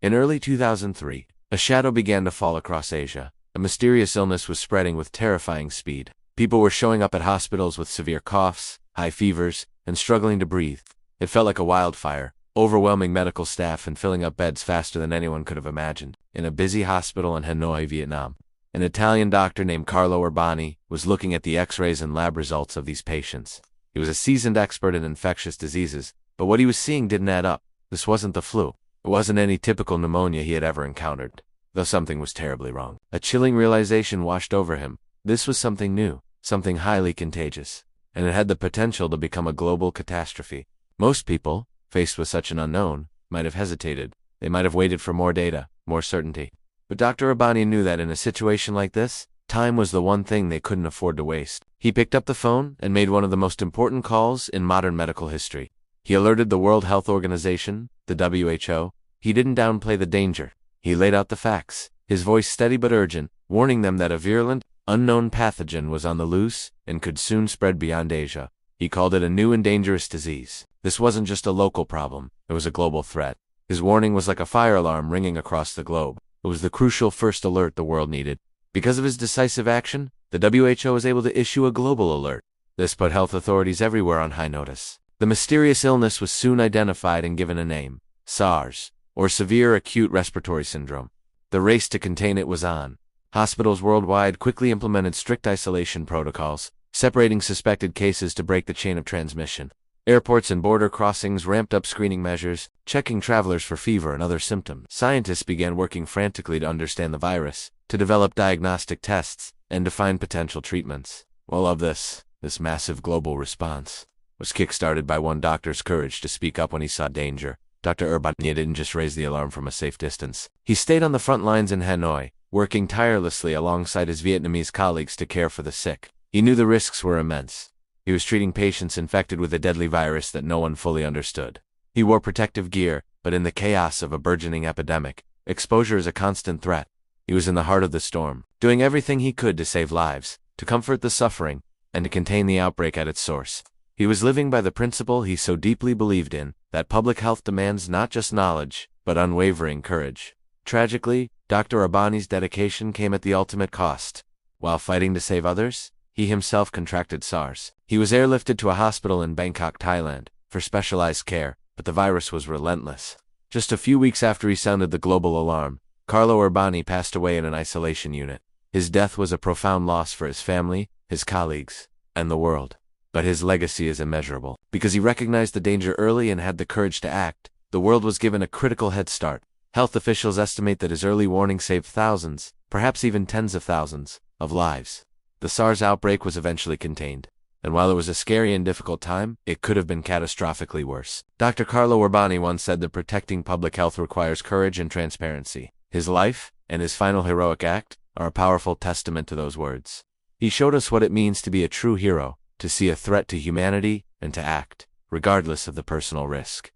In early 2003, a shadow began to fall across Asia. A mysterious illness was spreading with terrifying speed. People were showing up at hospitals with severe coughs, high fevers, and struggling to breathe. It felt like a wildfire, overwhelming medical staff and filling up beds faster than anyone could have imagined. In a busy hospital in Hanoi, Vietnam, an Italian doctor named Carlo Urbani was looking at the X-rays and lab results of these patients. He was a seasoned expert in infectious diseases, but what he was seeing didn't add up. This wasn't the flu. It wasn't any typical pneumonia he had ever encountered, though something was terribly wrong. A chilling realization washed over him. This was something new, something highly contagious, and it had the potential to become a global catastrophe. Most people, faced with such an unknown, might have hesitated. They might have waited for more data, more certainty. But Dr. Urbani knew that in a situation like this, time was the one thing they couldn't afford to waste. He picked up the phone and made one of the most important calls in modern medical history. He alerted the World Health Organization, the WHO. He didn't downplay the danger. He laid out the facts, his voice steady but urgent, warning them that a virulent, unknown pathogen was on the loose and could soon spread beyond Asia. He called it a new and dangerous disease. This wasn't just a local problem, it was a global threat. His warning was like a fire alarm ringing across the globe. It was the crucial first alert the world needed. Because of his decisive action, the WHO was able to issue a global alert. This put health authorities everywhere on high notice. The mysterious illness was soon identified and given a name: SARS, or Severe Acute Respiratory Syndrome. The race to contain it was on. Hospitals worldwide quickly implemented strict isolation protocols, separating suspected cases to break the chain of transmission. Airports and border crossings ramped up screening measures, checking travelers for fever and other symptoms. Scientists began working frantically to understand the virus, to develop diagnostic tests, and to find potential treatments. All of this massive global response, was kick-started by one doctor's courage to speak up when he saw danger. Dr. Urbani didn't just raise the alarm from a safe distance. He stayed on the front lines in Hanoi, working tirelessly alongside his Vietnamese colleagues to care for the sick. He knew the risks were immense. He was treating patients infected with a deadly virus that no one fully understood. He wore protective gear, but in the chaos of a burgeoning epidemic, exposure is a constant threat. He was in the heart of the storm, doing everything he could to save lives, to comfort the suffering, and to contain the outbreak at its source. He was living by the principle he so deeply believed in, that public health demands not just knowledge, but unwavering courage. Tragically, Dr. Urbani's dedication came at the ultimate cost. While fighting to save others, he himself contracted SARS. He was airlifted to a hospital in Bangkok, Thailand, for specialized care, but the virus was relentless. Just a few weeks after he sounded the global alarm, Carlo Urbani passed away in an isolation unit. His death was a profound loss for his family, his colleagues, and the world. But his legacy is immeasurable. Because he recognized the danger early and had the courage to act, the world was given a critical head start. Health officials estimate that his early warning saved thousands, perhaps even tens of thousands, of lives. The SARS outbreak was eventually contained, and while it was a scary and difficult time, it could have been catastrophically worse. Dr. Carlo Urbani once said that protecting public health requires courage and transparency. His life, and his final heroic act, are a powerful testament to those words. He showed us what it means to be a true hero, to see a threat to humanity, and to act, regardless of the personal risk.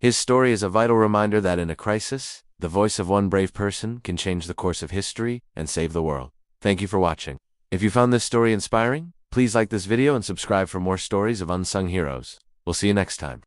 His story is a vital reminder that in a crisis, the voice of one brave person can change the course of history and save the world. Thank you for watching. If you found this story inspiring, please like this video and subscribe for more stories of unsung heroes. We'll see you next time.